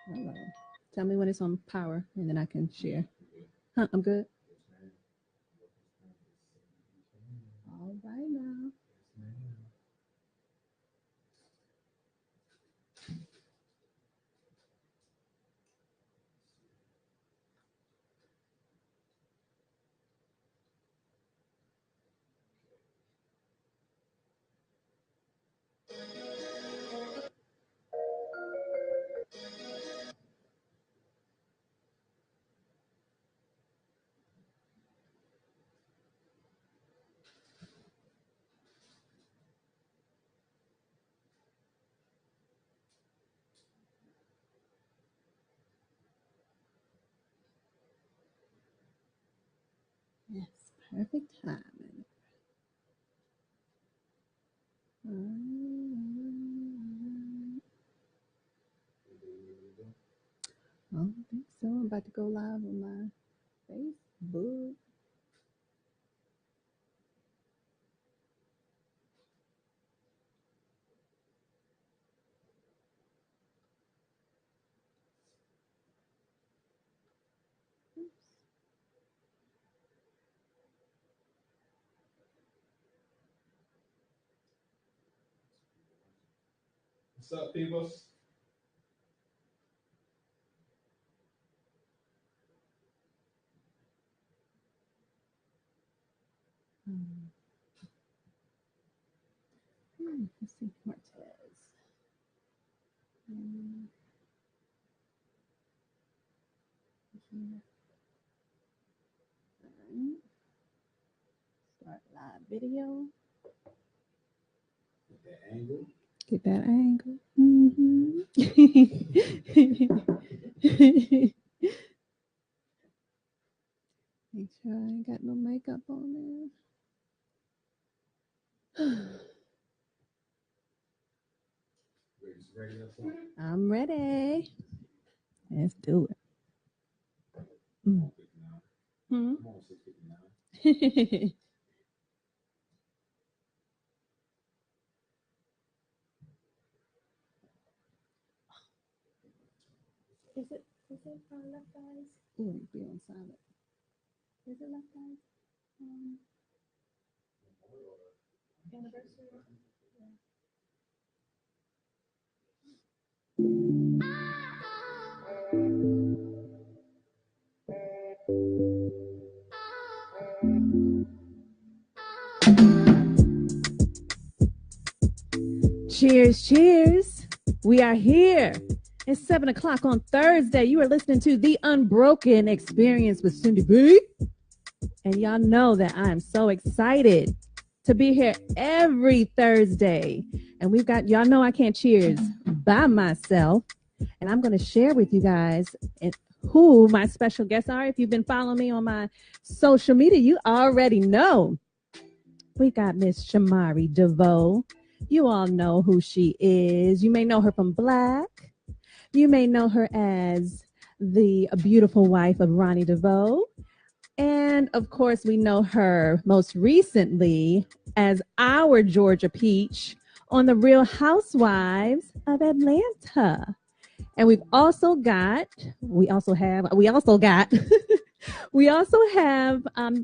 Hello. Tell me when it's on power, and then I can share. Huh, I'm good. All right now. Yes, perfect timing. I don't think so. I'm about to go live on my Facebook. What's up, people? Um, let's see, Martez. Um, here. All right. Start live video. That angle. Get that angle. Mm-hmm. Make sure I ain't got no makeup on there. I'm ready. Let's do it. Mm. Hmm? Is it left eyes? Ooh, be on silent. Is it left eyes? Anniversary? Cheers, cheers. We are here. It's 7 o'clock on Thursday. You are listening to The Unbroken Experience with Syndy B. And y'all know that I'm so excited to be here every Thursday. And we've got, y'all know I can't cheers by myself. And I'm going to share with you guys who my special guests are. If you've been following me on my social media, you already know. We got Miss Shamari DeVoe. You all know who she is. You may know her from Black. You may know her as the beautiful wife of Ronnie DeVoe. And of course, we know her most recently as our Georgia Peach on the Real Housewives of Atlanta. And we also have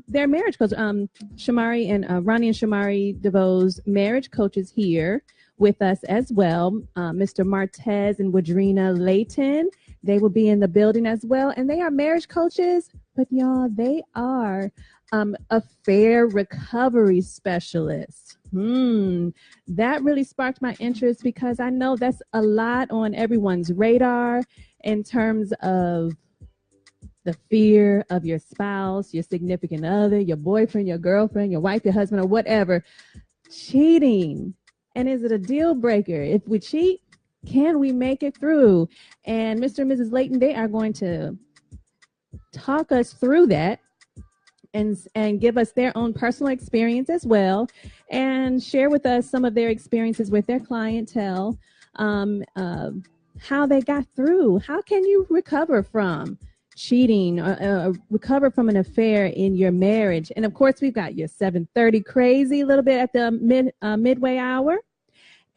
their marriage coach, Shamari and Ronnie and Shamari DeVoe's marriage coaches here with us as well. Mr. Martez and Woodrina Layton, they will be in the building as well. And they are marriage coaches, but y'all, they are affair recovery specialists. That really sparked my interest because I know that's a lot on everyone's radar in terms of the fear of your spouse, your significant other, your boyfriend, your girlfriend, your wife, your husband, or whatever, cheating. And is it a deal breaker? If we cheat, can we make it through? And Mr. and Mrs. Layton, they are going to talk us through that and give us their own personal experience as well and share with us some of their experiences with their clientele, how they got through. How can you recover from cheating, recover from an affair in your marriage? And of course, we've got your 7:30 crazy a little bit at the midway hour.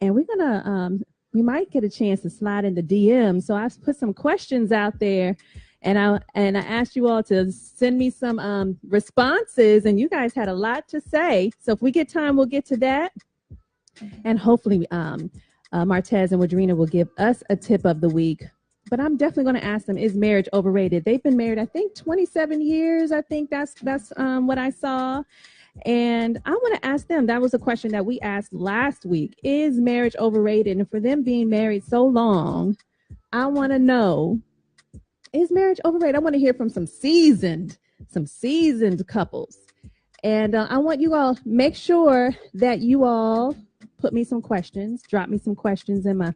And we're going to we might get a chance to slide in the DM. So I put some questions out there, and I asked you all to send me some responses, and you guys had a lot to say. So if we get time, we'll get to that, and hopefully Martez and Woodrina will give us a tip of the week. But I'm definitely going to ask them, is marriage overrated? They've been married, I think, 27 years. I think that's what I saw. And I want to ask them, that was a question that we asked last week. Is marriage overrated? And for them being married so long, I want to know, is marriage overrated? I want to hear from some seasoned couples. And I want you all, make sure that you all put me some questions, drop me some questions in my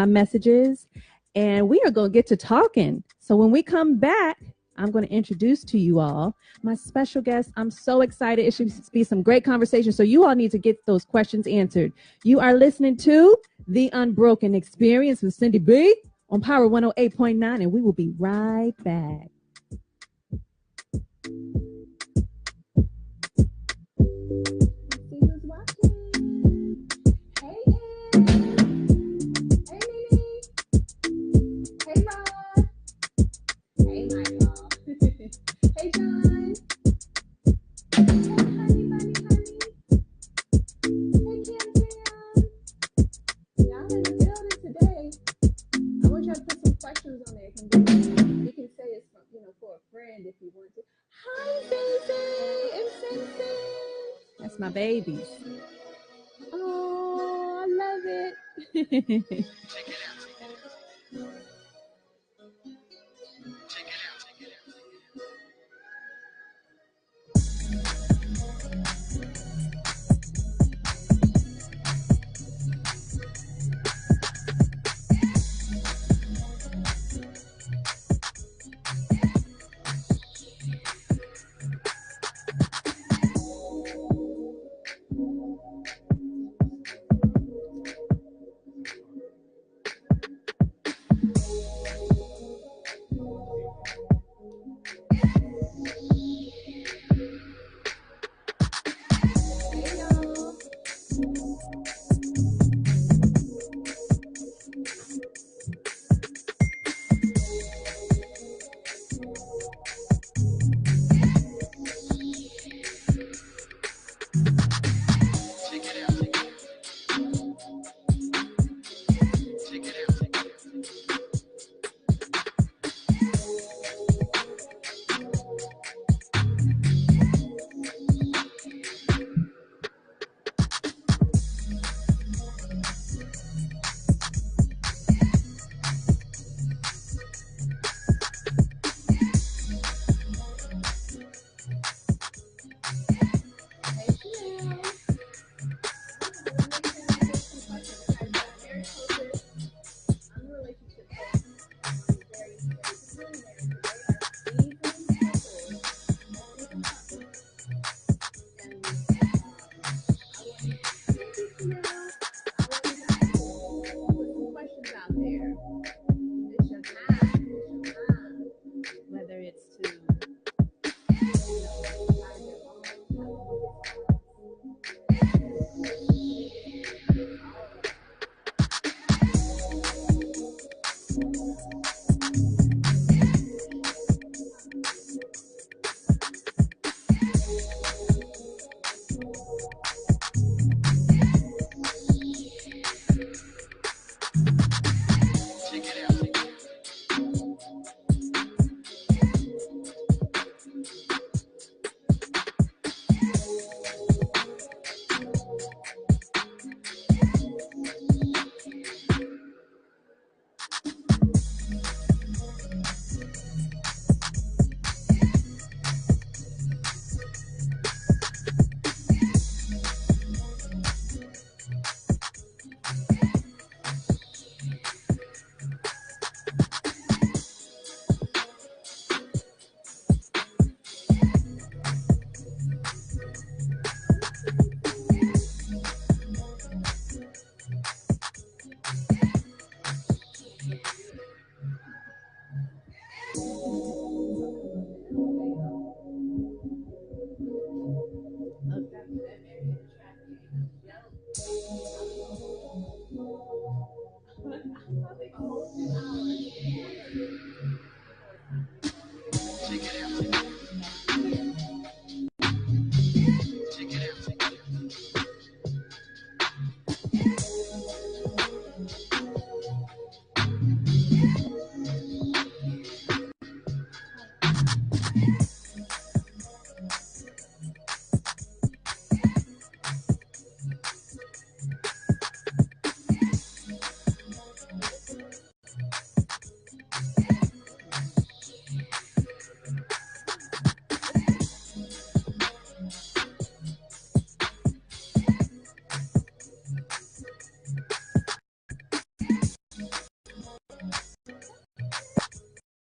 messages, and we are going to get to talking. So when we come back, I'm going to introduce to you all my special guest. I'm so excited. It should be some great conversation. So you all need to get those questions answered. You are listening to The Unbroken Experience with Syndy B on Power 108.9, and we will be right back. Hey, John. Hey, honey, honey, honey. Hey, Cam. Y'all in the building today. I want y'all to put some questions on there. You can say it's from, for a friend if you want to. Hi, Syndy and Simpson. That's my babies. Oh, I love it. Check it out.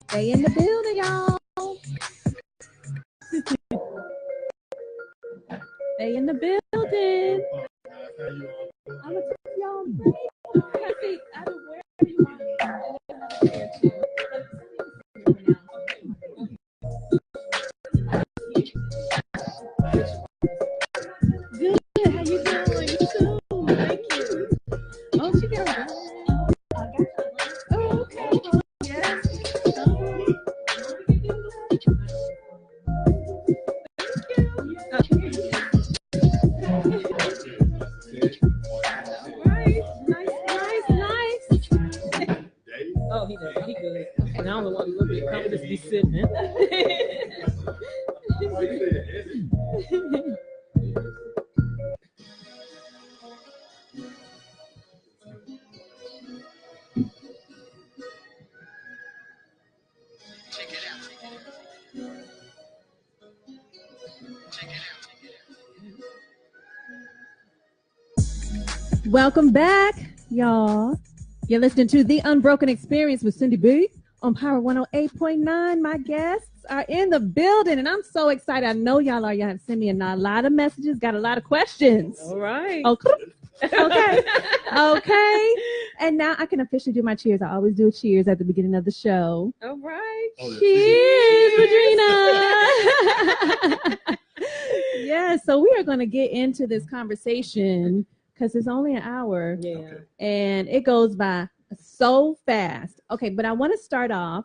Stay in the building, y'all. Stay in the building. I'm gonna take y'all a break. I don't wherever you want. Good. How you doing? You too. Thank you. Oh, she got it. Oh, okay. Yes. Oh, he does. He good. And I don't want a little bit of just be sitting. Welcome back, y'all. You're listening to The Unbroken Experience with Syndy B on Power 108.9. My guests are in the building, and I'm so excited. I know y'all are. Y'all have sent me a lot of messages, got a lot of questions. All right. Okay. Okay. And now I can officially do my cheers. I always do a cheers at the beginning of the show. All right. Cheers, Woodrina. Yeah, so we are going to get into this conversation because it's only an hour. Yeah. And it goes by so fast. Okay, but I want to start off.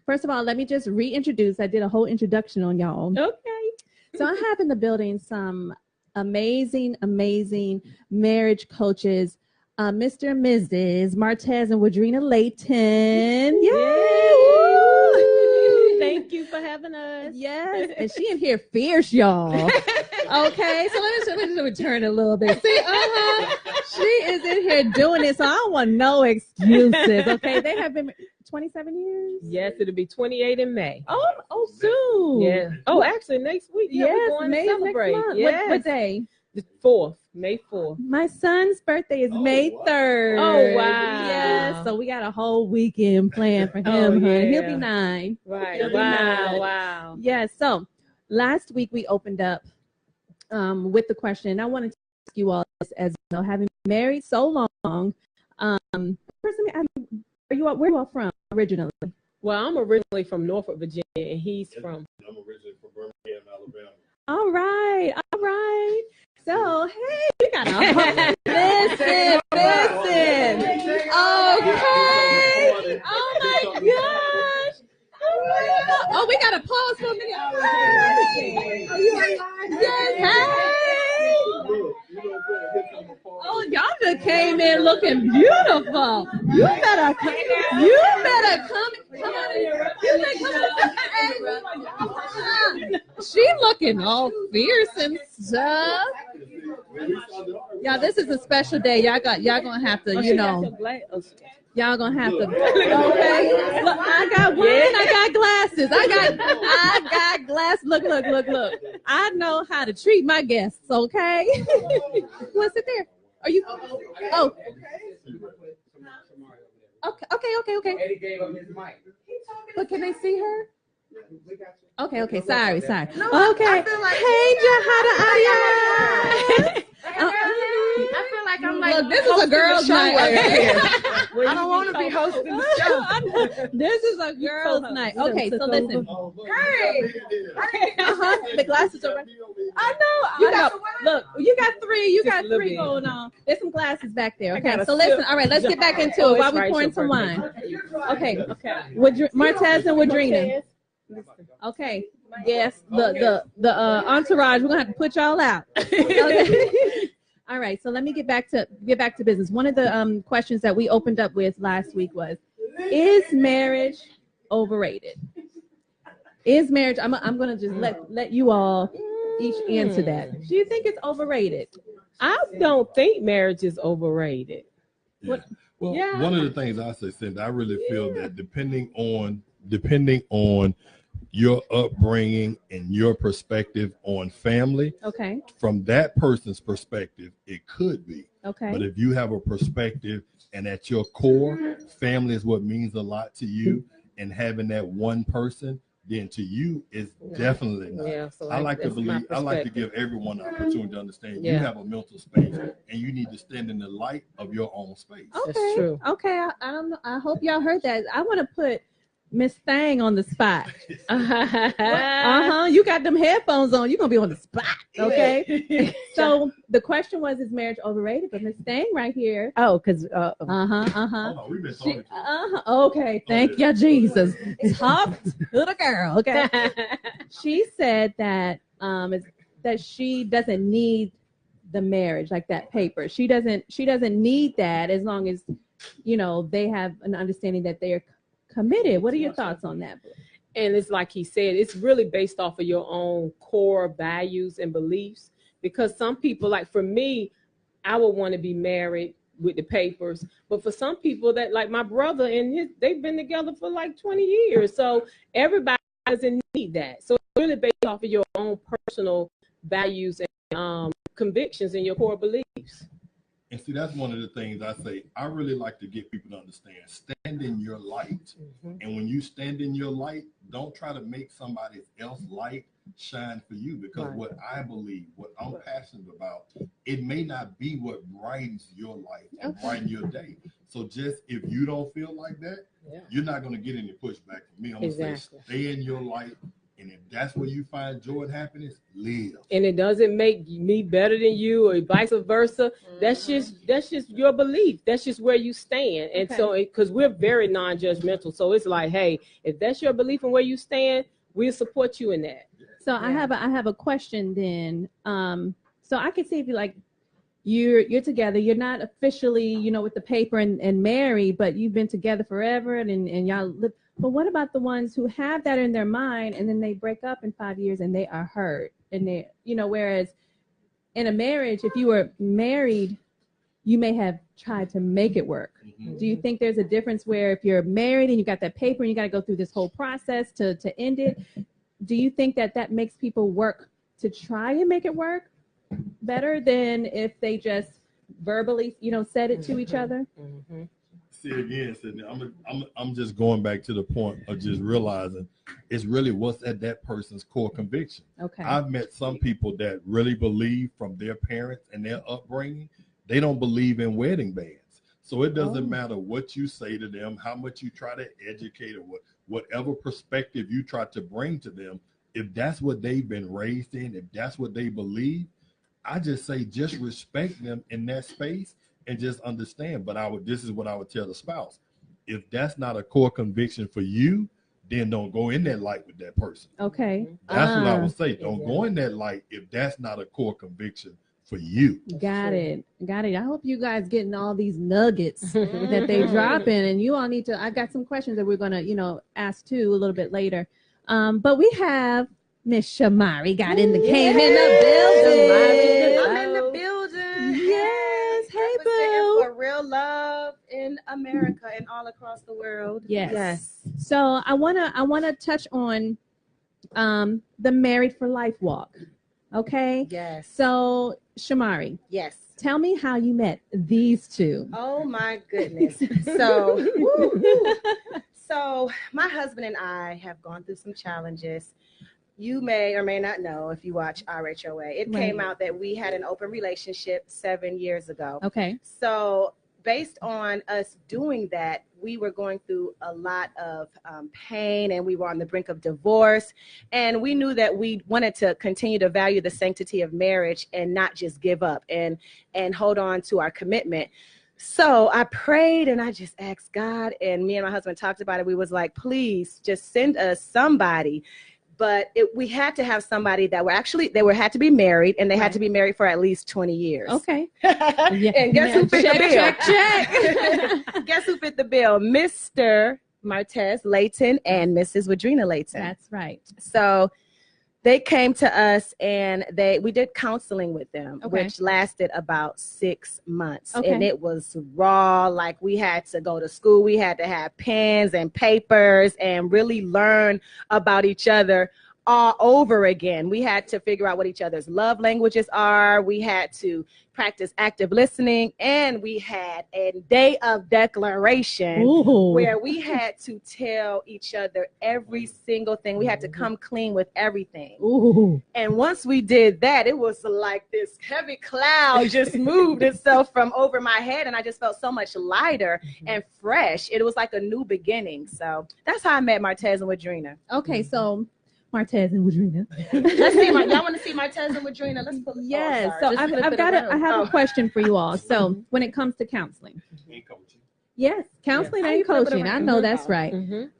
First of all, let me just reintroduce. I did a whole introduction on y'all. Okay. So I have in the building some amazing marriage coaches, Mr. and Mrs. Martez and Woodrina Layton. Yay! Thank you for having us. Yes, and she in here fierce, y'all. Okay, so let me turn a little bit. See, she is in here doing it, so I don't want no excuses. Okay, they have been 27 years. Yes, it'll be 28 in May. Oh, soon. Yeah. Oh, actually, next week. Yeah, Yes, we're going May to of next celebrate. month. Yes. What day? The 4th, May 4th. My son's birthday is May 3rd. Oh, wow. Yes, so we got a whole weekend planned for him. Honey. He'll be 9. Right. He'll be 9. Wow. Yes, so last week we opened up with the question. I wanted to ask you all this, as you know, having been married so long. Where you all from originally? Well, I'm originally from Norfolk, Virginia, and he's from. I'm originally from Birmingham, Alabama. All right. So, hey, we got a listen. Okay. Oh my gosh. Oh, we got to pause for a minute. Yes, hey. Oh, y'all just came in looking beautiful. You better come. You better come in. She looking all fierce and stuff. Y'all, this is a special day. Y'all gonna have to, y'all gonna have to. Okay. Look, I got wine. I got glasses. I got glass. Look. I know how to treat my guests. Okay. What's it there? Are you? Oh. Okay. Eddie gave up his mic. But can they see her? Okay. Sorry. No, Okay. I feel like Hey, Jahada Arias. I feel like I'm like, look, this is a girls' night. I don't want to be hosting the show. This is a girls' night. Okay, so listen. Hey, The glasses are. I know. Look, you got three. You got three going on. There's some glasses back there. Okay, so listen. All right, let's get back into it while we're pouring some wine. Okay. Martez and Woodrina. Okay. Yes, the entourage. We're gonna have to put y'all out. Okay. All right. So let me get back to business. One of the questions that we opened up with last week was, is marriage overrated? Is marriage? I'm gonna just let you all each answer that. Do you think it's overrated? I don't think marriage is overrated. Yeah. Well, one of the things I say, Syndy, I really feel that depending on your upbringing and your perspective on family, okay, from that person's perspective, it could be. Okay. But if you have a perspective and at your core, family is what means a lot to you, and having that one person, then to you is definitely not. Yeah, so I like to give everyone an opportunity to understand you have a mental space and you need to stand in the light of your own space. Okay. That's true. Okay. I don't know. I hope y'all heard that. I want to put Miss Thang on the spot. You got them headphones on. You're gonna be on the spot. Okay. So the question was, is marriage overrated? But Miss Thang right here. Oh, because Oh, we've been talking Okay. Thank you, Jesus. Talk to the girl. Okay. She said that that she doesn't need the marriage, like that paper. She doesn't need that as long as they have an understanding that they are committed. What are your thoughts on that? And it's like he said, it's really based off of your own core values and beliefs. Because some people, like for me, I would want to be married with the papers. But for some people, that like my brother they've been together for like 20 years. So everybody doesn't need that. So it's really based off of your own personal values and convictions and your core beliefs. And see, that's one of the things I say. I really like to get people to understand. Stand in your light. Mm-hmm. And when you stand in your light, don't try to make somebody else's light shine for you. Because what I believe, what I'm passionate about, it may not be what brightens your life and brightens your day. So just if you don't feel like that, you're not going to get any pushback from me. I'm going to say, stay in your light. And if that's where you find joy and happiness, live. And it doesn't make me better than you or vice versa. Mm-hmm. That's just your belief. That's just where you stand. And so, because we're very non-judgmental, so it's like, hey, if that's your belief and where you stand, we'll support you in that. So I have a question then. So I can see if you're together, you're not officially, with the paper and married, but you've been together forever and y'all live. But what about the ones who have that in their mind and then they break up in 5 years and they are hurt? And they, whereas in a marriage, if you were married, you may have tried to make it work. Mm-hmm. Do you think there's a difference where if you're married and you got that paper and you got to go through this whole process to end it? Do you think that makes people work to try and make it work better than if they just verbally, said it to each other? Mm-hmm. See, again, Syndy, I'm just going back to the point of just realizing it's really what's at that person's core conviction. Okay. I've met some people that really believe from their parents and their upbringing, they don't believe in wedding bands. So it doesn't matter what you say to them, how much you try to educate or whatever perspective you try to bring to them. If that's what they've been raised in, if that's what they believe, I just say just respect them in that space. And just understand, but this is what I would tell the spouse. If that's not a core conviction for you, then don't go in that light with that person. Okay. That's what I would say. Don't go in that light if that's not a core conviction for you. Got it. I hope you guys getting all these nuggets that they drop in, and you all need to. I got some questions that we're gonna, ask too a little bit later. But we have Miss Shamari came in the building. I'm in the building. Yes. Hey, boo. For real love in America and all across the world. Yes. So I wanna touch on the Married for Life walk. Okay. Yes. So Shamari. Yes. Tell me how you met these two. Oh my goodness. So my husband and I have gone through some challenges. you may or may not know if you watch RHOA. It came out that we had an open relationship 7 years ago. Okay. So based on us doing that, we were going through a lot of pain, and we were on the brink of divorce. And we knew that we wanted to continue to value the sanctity of marriage and not just give up and hold on to our commitment. So I prayed and I just asked God, and me and my husband talked about it. We was like, please just send us somebody. But we had to have somebody that had to be married, and they had to be married for at least 20 years. Okay. And guess who fit the bill? Check. Guess who fit the bill? Mr. Martez Layton and Mrs. Woodrina Layton. That's right. So they came to us, and we did counseling with them, which lasted about 6 months. Okay. And it was raw. Like, we had to go to school. We had to have pens and papers and really learn about each other all over again. We had to figure out what each other's love languages are. We had to practice active listening, and we had a day of declaration where we had to tell each other every single thing. We had to come clean with everything. And once we did that, it was like this heavy cloud just moved itself from over my head, and I just felt so much lighter and fresh. It was like a new beginning. So that's how I met Martez and Woodrina. Okay, so Martez and Woodrina. Let's see, y'all want to see Martez and Woodrina? Let's pull it. Yes. Oh, So I have a question for you all. So when it comes to counseling, yes, counseling and coaching. I know that's right.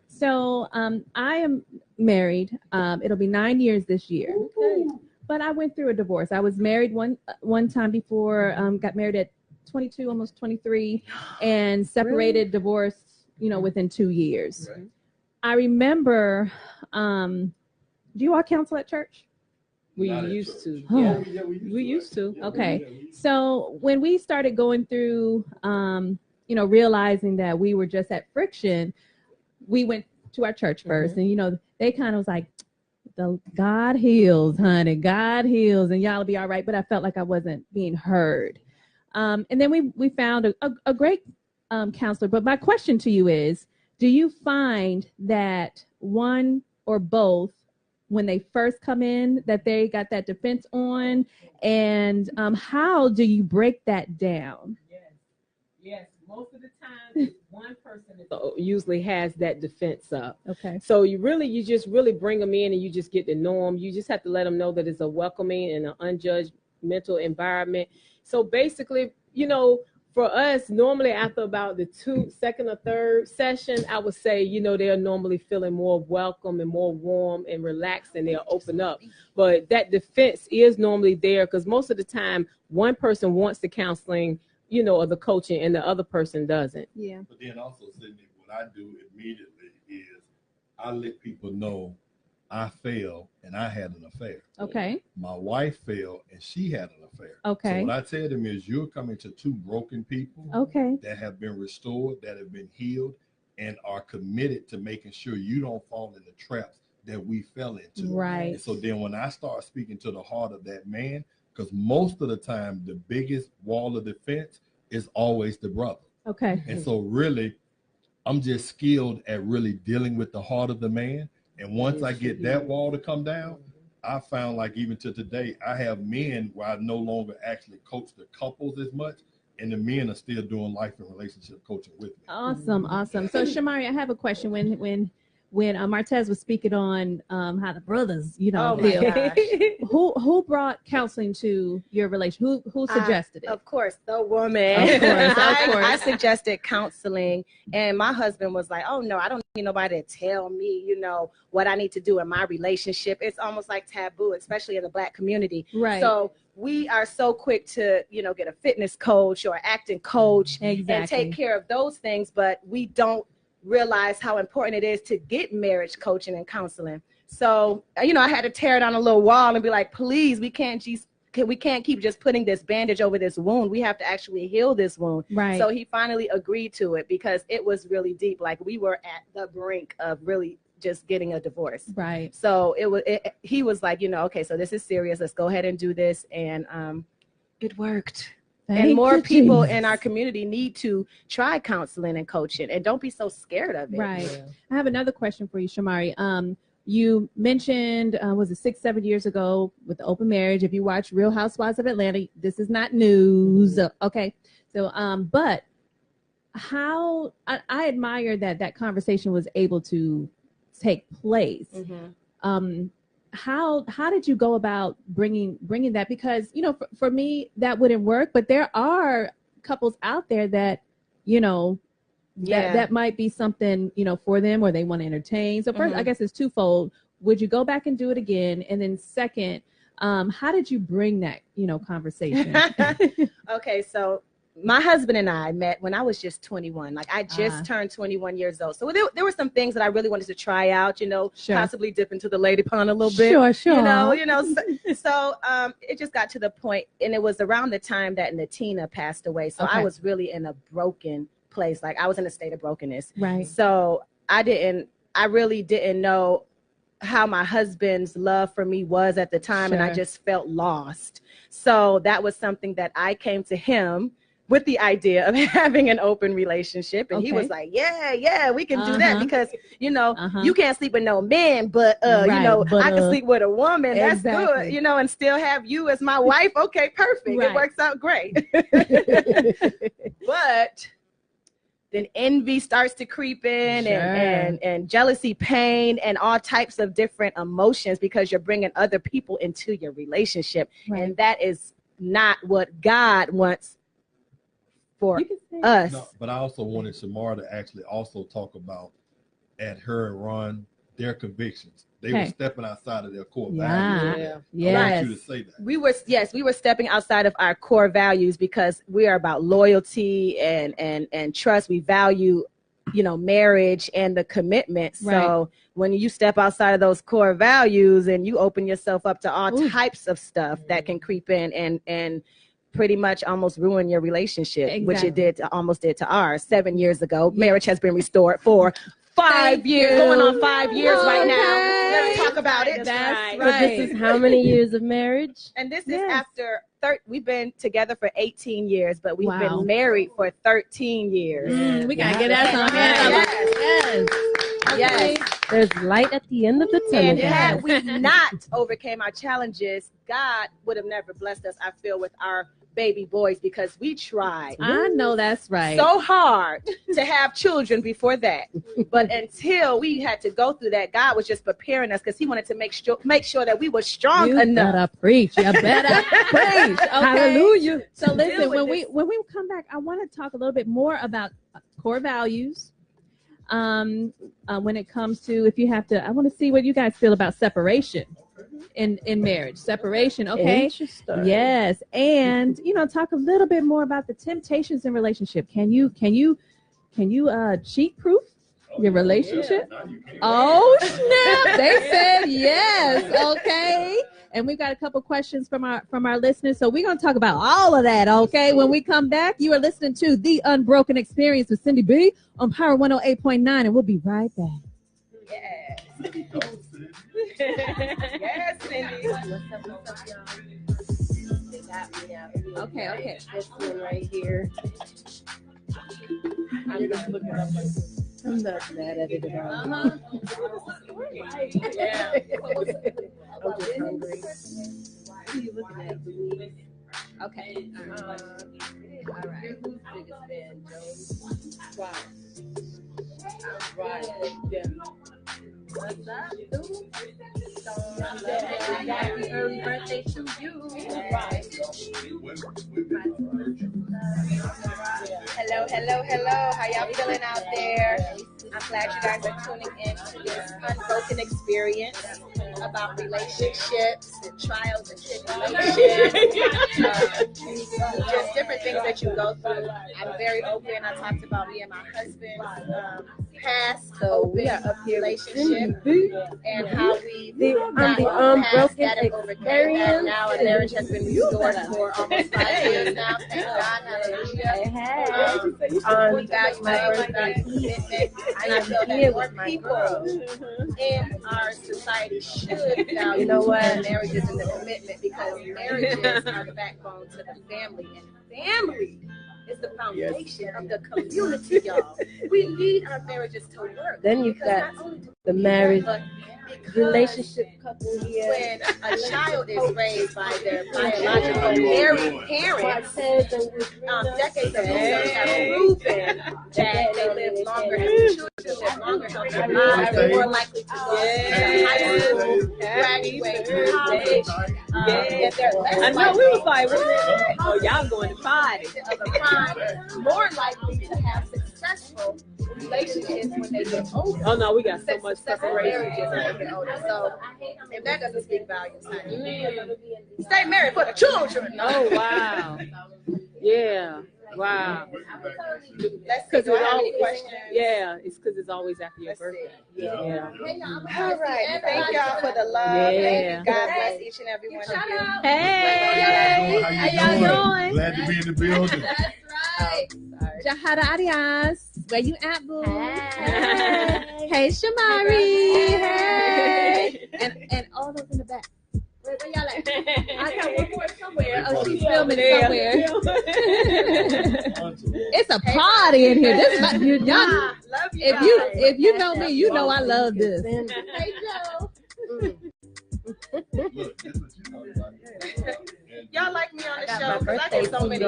So I am married. It'll be 9 years this year. Okay. But I went through a divorce. I was married one time before. Got married at 22, almost 23, and separated, divorced. Within 2 years. Right. I remember. Do you all counsel at church? We used to. Oh. Yeah, we used to. Okay. So when we started going through, realizing that we were just at friction, we went to our church first. And, they kind of was like, God heals, honey. God heals, and y'all will be all right. But I felt like I wasn't being heard. And then we found a great counselor. But my question to you is, do you find that one or both, when they first come in, that they got that defense on, and how do you break that down? Yes. Most of the time, one person usually has that defense up. Okay. So you just really bring them in, and you just get to know them. You just have to let them know that it's a welcoming and an unjudgmental environment. So basically, for us, normally after about the second or third session, I would say, they're normally feeling more welcome and more warm and relaxed, and they'll open up. But that defense is normally there, because most of the time, one person wants the counseling, or the coaching, and the other person doesn't. Yeah. But then also, Syndy, what I do immediately is I let people know I fell and I had an affair. Okay. My wife fell and she had an affair. Okay. So what I tell them is, you're coming to two broken people that have been restored, that have been healed, and are committed to making sure you don't fall in the traps that we fell into. Right. And so then when I start speaking to the heart of that man, because most of the time the biggest wall of defense is always the brother. Okay. And so really, I'm just skilled at really dealing with the heart of the man. And once I get that wall to come down, I found, like, even to today, I have men where I no longer actually coach the couples as much, and the men are still doing life and relationship coaching with me. Awesome. So Shamari, I have a question. When Martez was speaking on how the brothers, feel, who brought counseling to your relation? Who suggested it? Of course, the woman. Of course. I suggested counseling, and my husband was like, "Oh no, I don't need nobody to tell me, what I need to do in my relationship." It's almost like taboo, especially in the Black community. Right. So we are so quick to, get a fitness coach or acting coach and take care of those things, but we don't realize how important it is to get marriage coaching and counseling. So, I had to tear down a little wall and be like, please, we can't keep just putting this bandage over this wound. We have to actually heal this wound. Right. So he finally agreed to it, because it was really deep. Like, we were at the brink of really just getting a divorce. Right. So he was like, okay, so this is serious. Let's go ahead and do this. And it worked. And more people in our community need to try counseling and coaching, and don't be so scared of it. Right. I have another question for you, Shamari. you mentioned, was it 6-7 years ago with the open marriage? If you watch Real Housewives of Atlanta, this is not news. Okay. So, but how I admire that conversation was able to take place. How did you go about bringing that? Because, you know, for me, that wouldn't work, but there are couples out there that, you know, that might be something, you know, for them, or they want to entertain. So first, I guess it's twofold. Would you go back and do it again? And then second, how did you bring that, you know, conversation? Okay, so my husband and I met when I was just 21. Like, I just turned 21 years old. So there were some things that I really wanted to try out, you know, possibly dip into the lady pond a little bit. Sure. You know, so it just got to the point, and it was around the time that Natina passed away. So I was really in a broken place. Like, I was in a state of brokenness. Right. So I really didn't know how my husband's love for me was at the time. And I just felt lost. So that was something that I came to him with the idea of having an open relationship. And he was like, yeah, we can do that, because, you know, you can't sleep with no man, but, you know, I can sleep with a woman. That's good, you know, and still have you as my wife. Okay, perfect. It works out great. But then envy starts to creep in, and jealousy, pain, and all types of different emotions, because you're bringing other people into your relationship. And that is not what God wants for us. No, but I also wanted Shamari to actually also talk about, at her and Ron, their convictions. They were stepping outside of their core values. I want you to say that. We were stepping outside of our core values, because we are about loyalty and trust. We value, you know, marriage and the commitment. So when you step outside of those core values and you open yourself up to all types of stuff that can creep in and pretty much almost ruin your relationship, which it almost did to ours 7 years ago. Marriage has been restored for 5 years, going on 5 years right now. Let's talk about it. That's right. So this is how many years of marriage? And this is after we've been together for 18 years, but we've been married for 13 years. We gotta get that song. Yes. There's light at the end of the tunnel. And had we not overcame our challenges, God would have never blessed us, I feel, with our baby boys, because we tried. I know that's right. So hard to have children before that. But until we had to go through that, God was just preparing us, because he wanted to make sure that we were strong enough. You better preach. You better preach. Okay? Hallelujah. So listen, when we come back, I want to talk a little bit more about core values. When it comes to, if you have to, I want to see what you guys feel about separation in marriage. Separation, okay? Interesting. Yes, and you know, talk a little bit more about the temptations in relationship. Can you cheat proof your relationship? Oh snap! They said yes. Okay. And we've got a couple questions from our listeners. So we're going to talk about all of that, okay? When we come back, you are listening to The Unbroken Experience with Syndy B on Power 108.9, and we'll be right back. Yes. Yes, Syndy. Okay. This one right here. I'm just looking up like this. I'm not mad at it at all. Yeah. I'm just hungry. What are you looking at, Louise? Okay. All right. Who's biggest fan, Jones? Right. Yeah. What's up, dude? Happy early birthday to you. Right. Hello. How y'all feeling out there? I'm glad you guys are tuning in to this Unbroken Experience about relationships and trials and tribulations. Just different things that you go through. I'm very open. I talked about me and my husband's past We are up here relationship and how we on the Unbroken Experience. Now a marriage has been restored for almost 5 years now. Thank God, hallelujah. We value love, we value commitment, and I feel that more people in our society should value marriages and the commitment, because marriages are the backbone to the family, and family is the foundation of the community, y'all. We need our marriages to work. Then you've got the marriage. But relationship couple here. When a child is raised by their biological married parents, Martez and Woodrina. decades of research have proven that they live longer, healthy children live longer, healthier lives, they're more likely to go to high school, graduate, college, and they're less I know likely we was like, what? Oh, y'all going to party. of a crime, more likely to have successful relationships when they get older. Oh no, we got so much Successful separation. marriages when they get older. So if that doesn't speak volumes, honey, stay married for the children. Oh wow. Yeah. Wow. Let's see. Do I have any questions? Yeah, it's because it's always after your Let's birthday. see. Yeah. All right. Thank y'all for the love. Yeah. Thank you. God bless each and every one of you. Hey, how y'all doing? Glad to be in the building. Jahada Arias, where you at, boo? Hey. Hey, Shamari. Hey. And all those in the back. Where y'all at? I got one more somewhere. Oh, she's filming it somewhere. It's a party in here. This is like, y'all. Love you. If you know me, you know I love this. Hey, Joe. Y'all like me on the show because I get so many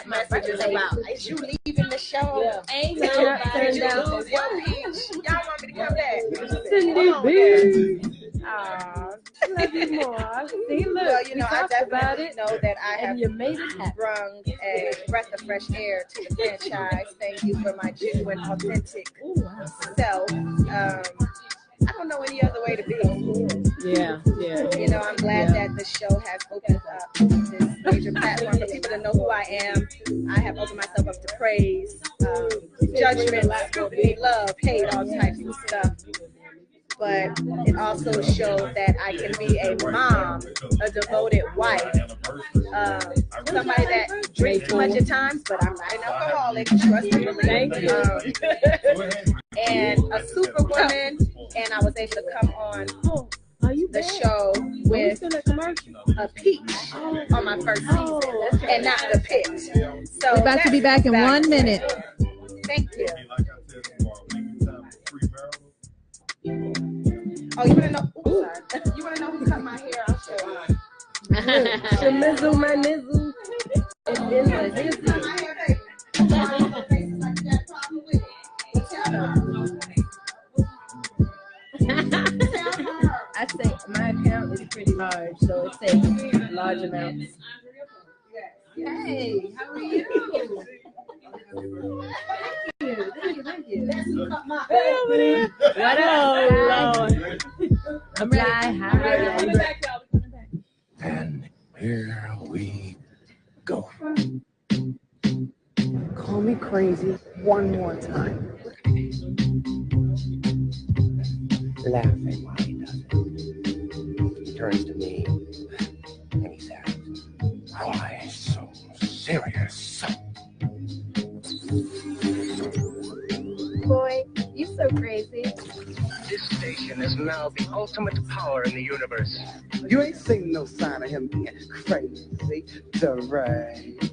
messages about, is you leaving the show? Yeah. Ain't Did did you lose your peach? Y'all want me to come back? Syndy B. love you more. See, look, Well, you we know, I talked about definitely it, know that I have and you made it happen. brung a breath of fresh air to the franchise. Thank you for my genuine, authentic self. I don't know any other way to be. Yeah. You know, I'm glad that the show has opened up this major platform for people to know who I am. I have opened myself up to praise, judgment, scrutiny, love, hate, all types of stuff. But it also showed that I can be a mom, a devoted wife, somebody that drinks too much at times, but I'm not an alcoholic, trust and believe. Thank you. And a superwoman, and I was able to come on the show with a peach on my first season, and not the pit. So We're about to be back in 1 minute. Thank you. Oh, you wanna know? Oops, sorry. You wanna know who cut my hair? I'll show you. Shamizu, my nizzle. It's in the nizzle. I say my account is pretty large, so it takes large amounts. Hey, how are you? Thank you. What up, Lord? I'm ready. And here we go. Call me crazy one more time. Laughing while he does it. He turns to me and he says, why so serious? Boy, you so crazy. This station is now the ultimate power in the universe. You ain't seen no sign of him being crazy, deranged.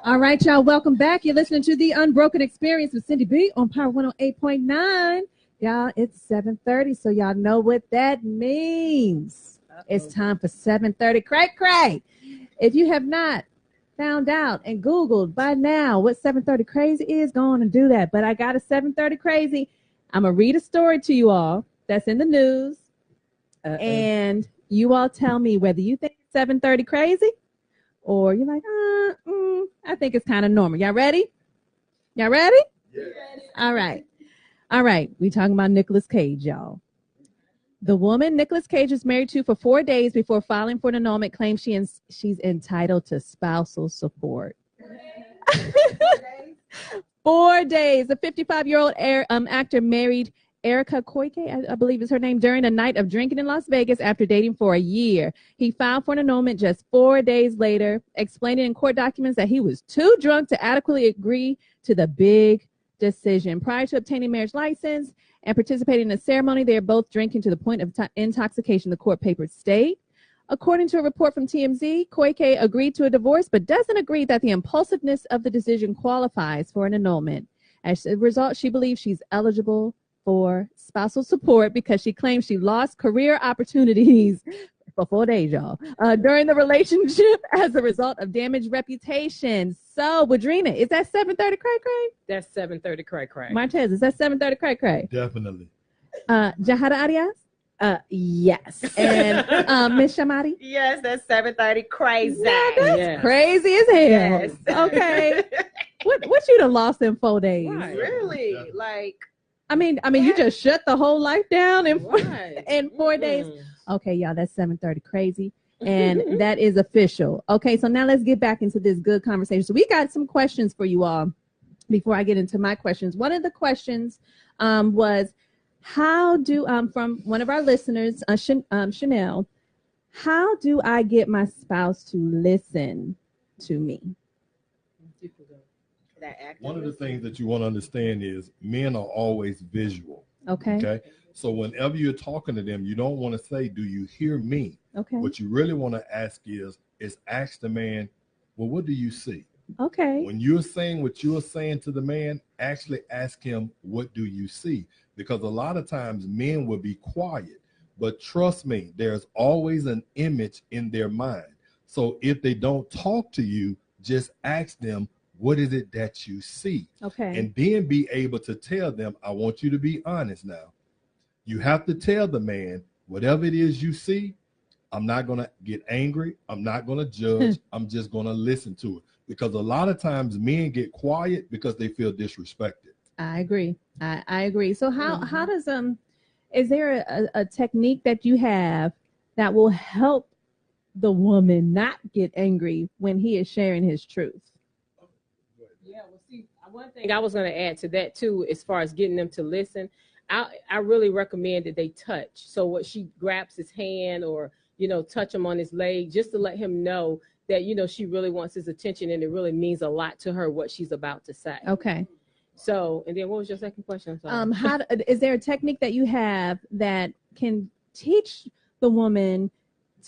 All right, y'all, welcome back. You're listening to the Unbroken Experience with Syndy B on Power 108.9. Y'all, it's 7:30, so y'all know what that means. It's time for 7:30. Cray. If you have not found out and Googled by now what 7:30 crazy is, go on and do that. But I got a 7:30 crazy. I'm going to read a story to you all that's in the news. And you all tell me whether you think it's 7:30 crazy or you're like, I think it's kind of normal. Y'all ready? Yes. All right. We talking about Nicolas Cage, y'all. The woman Nicolas Cage was married to for 4 days before filing for an annulment claims she's entitled to spousal support. 4 days. The 55-year-old actor married Erica Koike, I believe is her name, during a night of drinking in Las Vegas after dating for a year. He filed for an annulment just 4 days later, explaining in court documents that he was too drunk to adequately agree to the big decision. Prior to obtaining marriage license and participating in the ceremony, they are both drinking to the point of intoxication, the court papers state. According to a report from TMZ, Koike agreed to a divorce but doesn't agree that the impulsiveness of the decision qualifies for an annulment. As a result, she believes she's eligible for spousal support because she claims she lost career opportunities for 4 days, y'all, during the relationship as a result of damaged reputation. So, Woodrina, is that 7:30 cray-cray? That's 7:30 cray-cray. Martez, is that 7:30 cray-cray? Definitely. Jahada Arias? Yes. And Miss Shamari? Yes, that's 7:30 crazy. Yeah, that's Yes. crazy as hell. Yes. Okay. What you done lost in 4 days? Right. Really? Definitely. Like, I mean, you just shut the whole life down in Right. in 4 days. Mm. Okay, y'all, that's 7:30 crazy. And that is official. Okay, so now let's get back into this good conversation. So we got some questions for you all before I get into my questions. One of the questions was, how do, from one of our listeners, Chanel, how do I get my spouse to listen to me? One of the things that you want to understand is men are always visual. Okay. Okay. So whenever you're talking to them, you don't want to say, "Do you hear me?" Okay. What you really want to ask is ask the man, "Well, what do you see?" Okay. When you're saying what you're saying to the man, actually ask him, "What do you see?" Because a lot of times men will be quiet, but trust me, there's always an image in their mind. So if they don't talk to you, just ask them, "What is it that you see?" Okay. And then be able to tell them, "I want you to be honest now." You have to tell the man, whatever it is you see, I'm not going to get angry. I'm not going to judge. I'm just going to listen to it. Because a lot of times men get quiet because they feel disrespected. I agree. I agree. So how does is there a technique that you have that will help the woman not get angry when he is sharing his truth? Yeah, well, see, one thing I was going to add to that too, as far as getting them to listen, I really recommend that they touch. So what she grabs his hand or, touch him on his leg, just to let him know that, she really wants his attention and it really means a lot to her what she's about to say. Okay. So, and then what was your second question? I'm sorry. Is there a technique that you have that can teach the woman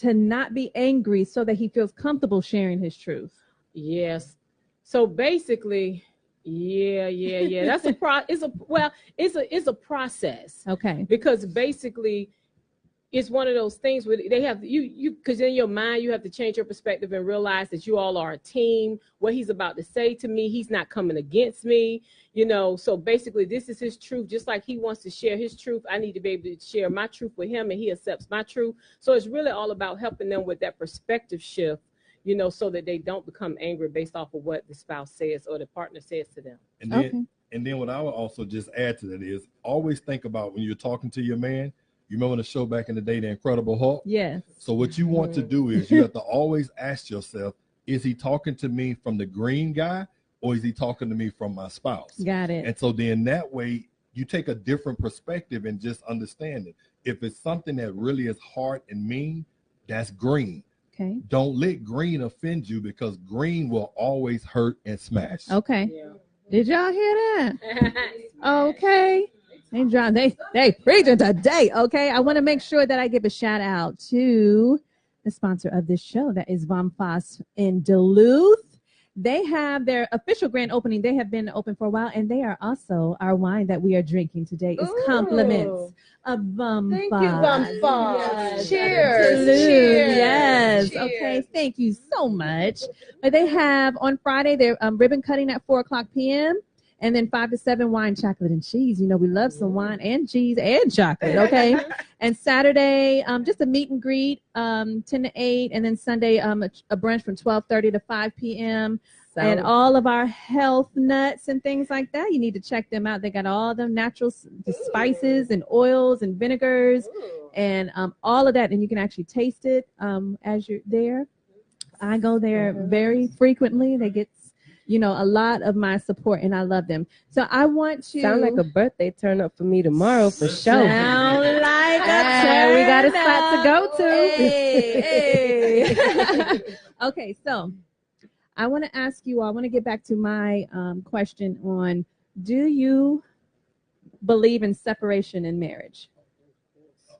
to not be angry so that he feels comfortable sharing his truth? Yes. So basically, yeah. That's it's a process. Okay. Because basically it's one of those things where they have you because in your mind you have to change your perspective and realize that you all are a team. What he's about to say to me, he's not coming against me, so basically this is his truth. Just like he wants to share his truth, I need to be able to share my truth with him and he accepts my truth. So it's really all about helping them with that perspective shift, so that they don't become angry based off of what the spouse says or the partner says to them. And then what I would also just add to that is always think about when you're talking to your man. You remember the show back in the day, The Incredible Hulk? Yes. So what you want to do is you have to always ask yourself, is he talking to me from the green guy or is he talking to me from my spouse? Got it. And so then that way you take a different perspective and just understand it. If it's something that really is hard and mean, that's green. Okay. Don't let green offend you because green will always hurt and smash. Okay. Yeah. Did y'all hear that? Okay. They preaching today. Okay. I want to make sure that I give a shout out to the sponsor of this show. That is Vom Foss in Duluth. They have their official grand opening. They have been open for a while, and they are also our wine that we are drinking today is compliments of Vom Foss. thank you, Vom Foss. Yes. Cheers. Absolutely. Cheers. Yes. Cheers. Okay. Thank you so much. But they have on Friday their ribbon cutting at 4:00 p.m. And then 5 to 7 wine, chocolate, and cheese. We love some wine and cheese and chocolate, okay? And Saturday, just a meet and greet, 10 to 8. And then Sunday, a brunch from 12:30 to 5 p.m. And all of our health nuts and things like that, you need to check them out. They got all the natural spices and oils and vinegars and all of that. And you can actually taste it as you're there. I go there very frequently. They get a lot of my support, and I love them. So I want to sound like a birthday turn up for me tomorrow for sure. Sound like a turn we got a spot to go to. Hey. Okay, so I want to ask you all. I want to get back to my question on: do you believe in separation in marriage?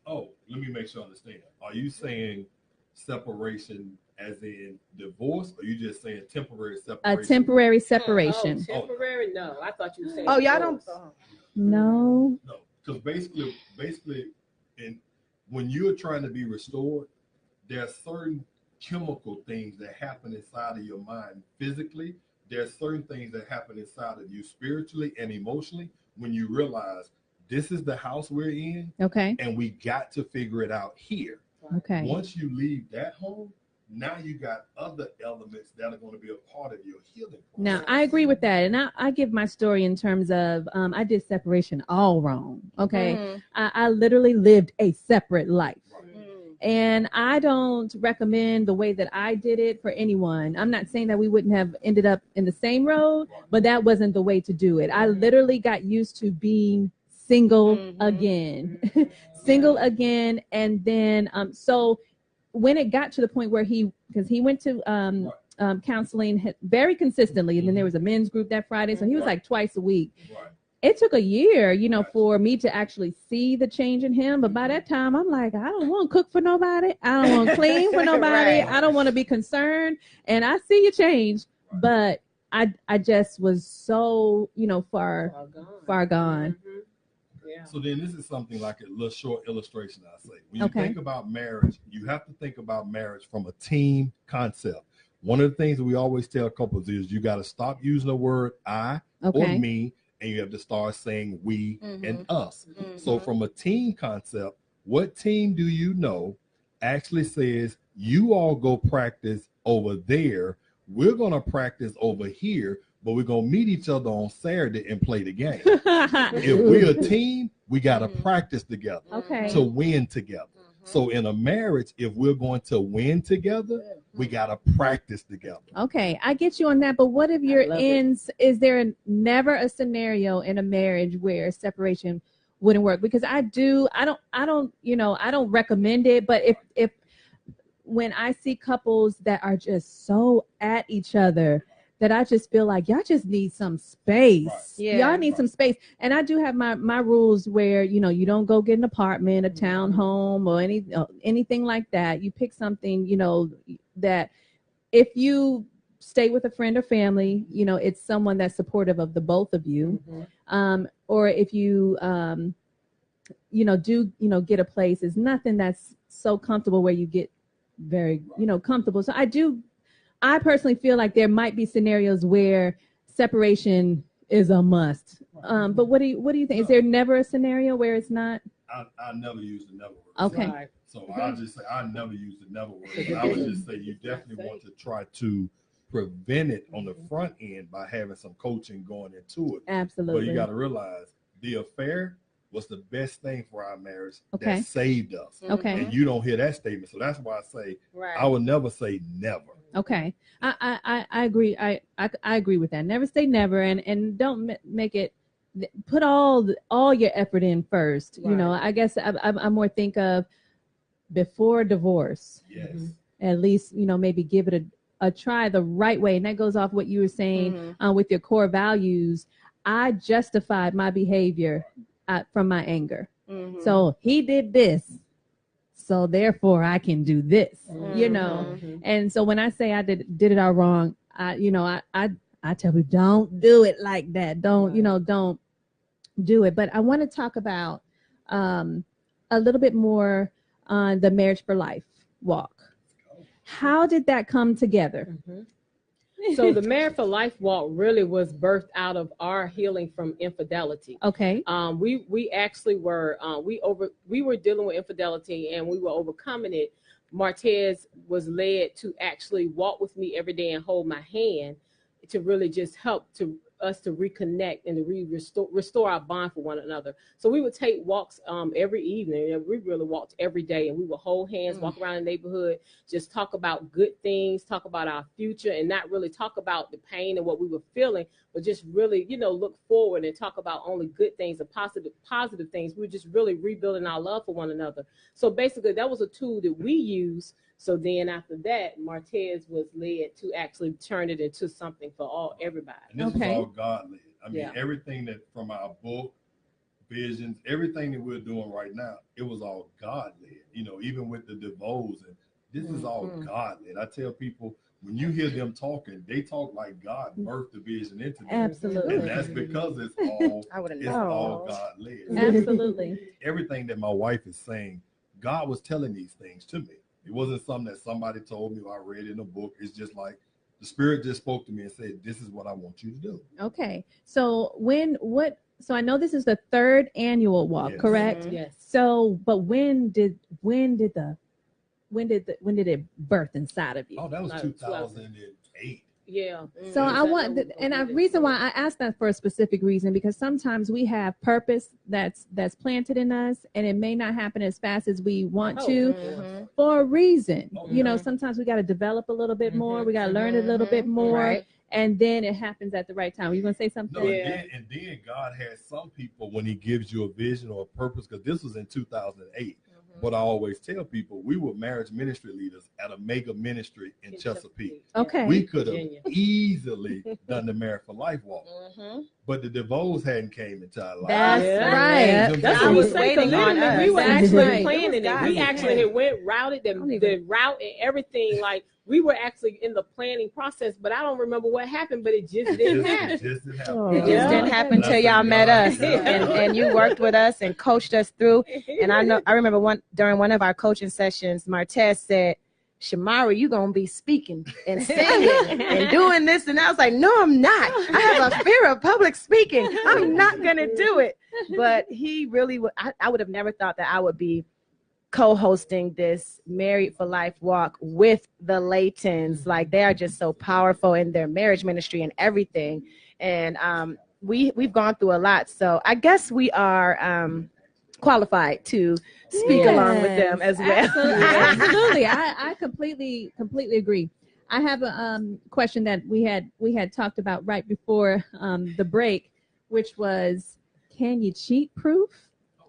Oh, let me make sure I understand. Are you saying separation as in divorce, or you just saying temporary A separation? temporary separation. Oh, temporary? No, I thought you were saying. Oh, y'all don't. divorce. No. No, because basically, when you're trying to be restored, there are certain chemical things that happen inside of your mind physically. There are certain things that happen inside of you spiritually and emotionally when you realize this is the house we're in, Okay. and we got to figure it out here. Okay. Once you leave that home, now you got other elements that are going to be a part of your healing process. Now, I agree with that. And I give my story in terms of I did separation all wrong. Okay. Mm-hmm. I literally lived a separate life. Right. And I don't recommend the way that I did it for anyone. I'm not saying that we wouldn't have ended up in the same road, but that wasn't the way to do it. I literally got used to being single again, single again. And then, so when it got to the point where because he went to counseling very consistently, and then there was a men's group that Friday, so he was like twice a week. Right. It took a year, for me to actually see the change in him. But by that time, I'm like, I don't want to cook for nobody. I don't want to clean for nobody. Right. I don't want to be concerned. And I see you change, but I just was so, far gone. Mm-hmm. Yeah. So then this is something like a little short illustration I say. When you think about marriage, you have to think about marriage from a team concept. One of the things that we always tell couples is you got to stop using the word I or me, and you have to start saying we and us. So from a team concept, what team do you know actually says you all go practice over there, we're going to practice over here, but we're going to meet each other on Saturday and play the game. If we're a team, we got to practice together to win together. So in a marriage, if we're going to win together, we got to practice together. Okay, I get you on that. But what if you're is there never a scenario in a marriage where separation wouldn't work? Because I don't recommend it. But if when I see couples that are just so at each other, that I just feel like y'all just need some space. Right. Yeah. Y'all need some space. And I do have my rules where, you don't go get an apartment, a townhome, or anything like that. You pick something, that if you stay with a friend or family, it's someone that's supportive of the both of you. Or if you, get a place, it's nothing that's so comfortable where you get very, comfortable. So I personally feel like there might be scenarios where separation is a must. But what do you think? Is there never a scenario where it's not? I never use the never word. Okay. So I'll just say I never use the never word. But I would just say you definitely want to try to prevent it on the front end by having some coaching going into it. Absolutely. But you got to realize the affair was the best thing for our marriage Okay. that saved us. Okay. And you don't hear that statement. So that's why I say I would never say never. Okay. I agree. I agree with that. Never say never, and don't make it. Put all your effort in first. Right. I guess I more think of before divorce. Yes. At least maybe give it a try the right way, and that goes off what you were saying with your core values. I justified my behavior from my anger. So he did this, so therefore I can do this. And so when I say I did it all wrong, I tell people don't do it like that. Don't don't do it. But I want to talk about a little bit more on the Marriage for Life walk. How did that come together? So the Marriage for Life walk really was birthed out of our healing from infidelity. Okay. We actually were we were dealing with infidelity and we were overcoming it. Martez was led to actually walk with me every day and hold my hand to really just help us to reconnect and to restore our bond for one another. So we would take walks every evening, and we really walked every day, and we would hold hands, walk around the neighborhood, just talk about good things, talk about our future, and not really talk about the pain and what we were feeling, but just really, look forward and talk about only good things and positive things. We were just really rebuilding our love for one another. So basically that was a tool that we used. So then after that, Martez was led to actually turn it into something for everybody. And this was all God led. I mean, everything that from our book, visions, everything that we're doing right now, it was all God led. Even with the DeVoes and This is all godly. And I tell people, when you hear them talking, they talk like God birthed the vision into them. Absolutely. And that's because it's all God led. Absolutely. Everything that my wife is saying, God was telling these things to me. It wasn't something that somebody told me or I read in a book. It's just like the Spirit just spoke to me and said, this is what I want you to do. Okay. So so I know this is the 3rd annual walk, correct? Yes. So, but when did it birth inside of you? Oh, that was 2008. Yeah. So I want, and the reason why I asked that for a specific reason, because sometimes we have purpose that's planted in us, and it may not happen as fast as we want to for a reason. You know, sometimes we got to develop a little bit more. We got to learn a little bit more, and then it happens at the right time. You gonna say something? No, and then God has some people when He gives you a vision or a purpose, because this was in 2008. But I always tell people we were marriage ministry leaders at a mega ministry in Chesapeake. Okay. We could have easily done the Married for Life walk. But the DeVoes hadn't came into our life. That's right. That's what was waiting on us. We were actually planning it. We actually had routed the route and everything. Like, we were actually in the planning process, but I don't remember what happened, but it just didn't happen. It just didn't happen until y'all met us and you worked with us and coached us through. And I remember during one of our coaching sessions, Martez said, Shamari, you're going to be speaking and singing and doing this. And I was like, no, I'm not. I have a fear of public speaking. I'm not going to do it. But he really would. I would have never thought that I would be co-hosting this Married for Life walk with the Laytons. Like, they are just so powerful in their marriage ministry and everything. And we've gone through a lot. So I guess we are qualified to speak along with them as well. Absolutely. I completely agree. I have a question that we had talked about right before the break, which was, can you cheat proof?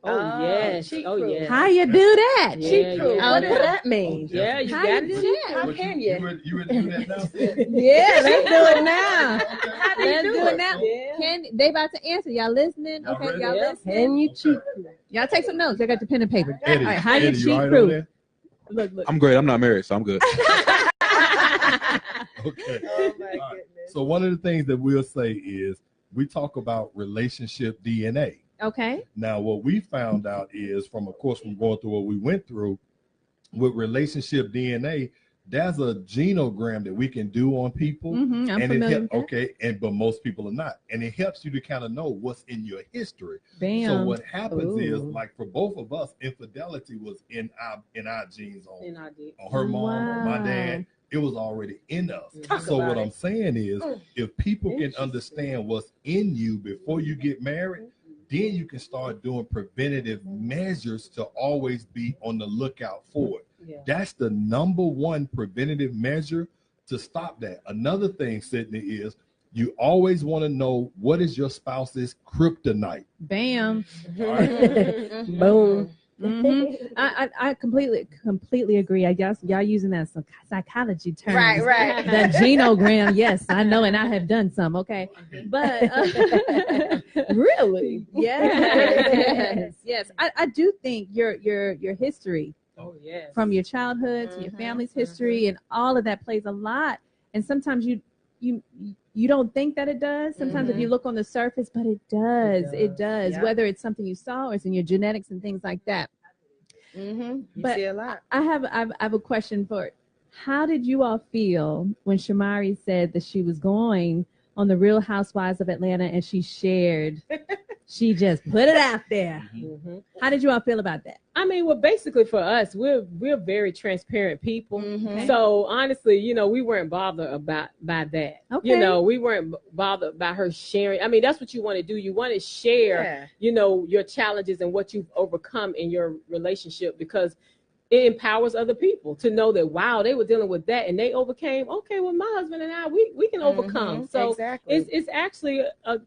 Oh, yes. Oh, yes. How you do that? Cheat proof. What does that mean? Yeah, you How got you do to. that? How can you? You ready to do that now? Yeah, let's do it now. How do you Let's do do it it? now. Yeah. They about to answer. Y'all listening? Y'all Okay, ready? y'all Yeah. listening? Can you cheat? Y'all take some notes. I got the pen and paper. Eddie, All right, how Eddie, you cheat all right proof? over Look. I'm great. I'm not married, so I'm good. there? Okay. Oh my All right. goodness. So one of the things that we'll say is we talk about relationship DNA. Okay. Now, what we found out is from going through what we went through with relationship DNA, there's a genogram that we can do on people. I'm and familiar with that. but most people are not. And it helps you to kind of know what's in your history. Bam. So what happens is, Ooh. like, for both of us, infidelity was in our genes on her mom, on my Wow. dad. It was already in us. Talk So about what it. I'm saying is, if people can Interesting. understand what's in you before you get married, then you can start doing preventative measures to always be on the lookout for it. Yeah. That's the number one preventative measure to stop that. Another thing, Sydney, is you always want to know what is your spouse's kryptonite. Bam. Boom. I completely agree. I guess y'all using that psychology term. Right. The genogram, yes, I know, and I have done some. Okay, but really, yes. I do think your history Oh, yes. from your childhood to your family's history and all of that plays a lot. And sometimes you don't think that it does. Sometimes if you look on the surface, but it does. It does. Yeah. Whether it's something you saw or it's in your genetics and things like that. You But see a lot. I have a question for it. How did you all feel when Shamari said that she was going on the Real Housewives of Atlanta and she just put it out there? How did you all feel about that? I mean, well, basically for us, we're very transparent people. Okay. So honestly, we weren't bothered by that. Okay. We weren't bothered by her sharing. I mean, that's what you want to do. You want to share, your challenges and what you've overcome in your relationship, because it empowers other people to know that, wow, they were dealing with that and they overcame. Okay, well, my husband and I, we can overcome. So exactly. it's actually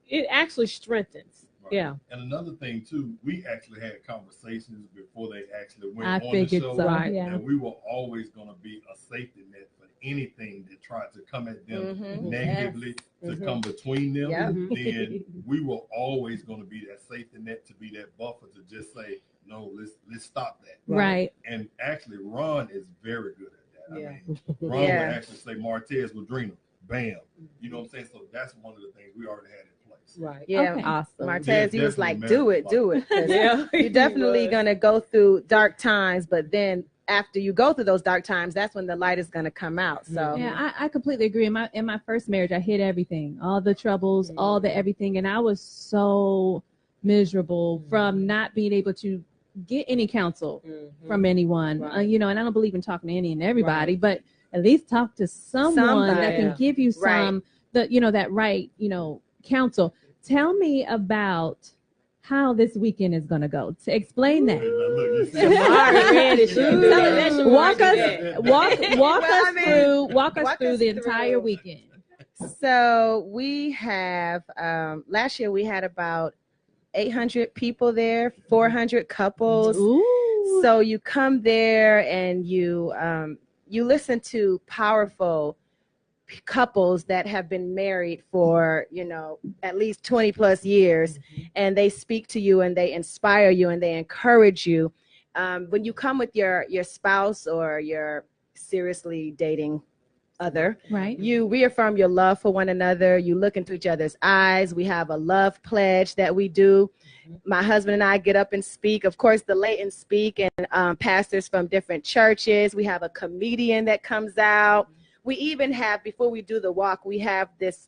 it actually strengthens. Right. Yeah. And another thing too, we actually had conversations before they actually went I on the figured show. so. Right. Yeah. And we were always going to be a safety net for anything that tried to come at them negatively, to come between them. Yep. Then we were always going to be that safety net, to be that buffer, to just say, no, let's stop that. Right. And actually, Ron is very good at I Yeah. mean, Ron would actually say Martez, Woodrina, bam. You know what I'm saying? So that's one of the things we already had in place. Right. Yeah. Okay. Awesome. Martez, he was like, do it. 'Cause Yeah. you're definitely going to go through dark times, but then after you go through those dark times, that's when the light is going to come out. So Yeah, I completely agree. In my first marriage, I hid everything, all the troubles, all the everything, and I was so miserable from not being able to get any counsel from anyone. Right. You know, and I don't believe in talking to any and everybody, but at least talk to someone that Somebody. can give you some that right counsel. Tell me about how this weekend is going to go. To explain that. Shamari ready. She can do that. Let Walk Shamari do that. walk us through the entire weekend. So we have last year we had about 800 people there, 400 couples. Ooh. So you come there and you listen to powerful couples that have been married for at least 20 plus years, and they speak to you and they inspire you and they encourage you. When you come with your spouse or your seriously dating other, Right. you reaffirm your love for one another. You look into each other's eyes. We have a love pledge that we do. My husband and I get up and speak. Of course, the Layton speak, and pastors from different churches. We have a comedian that comes out. We even have, before we do the walk, we have this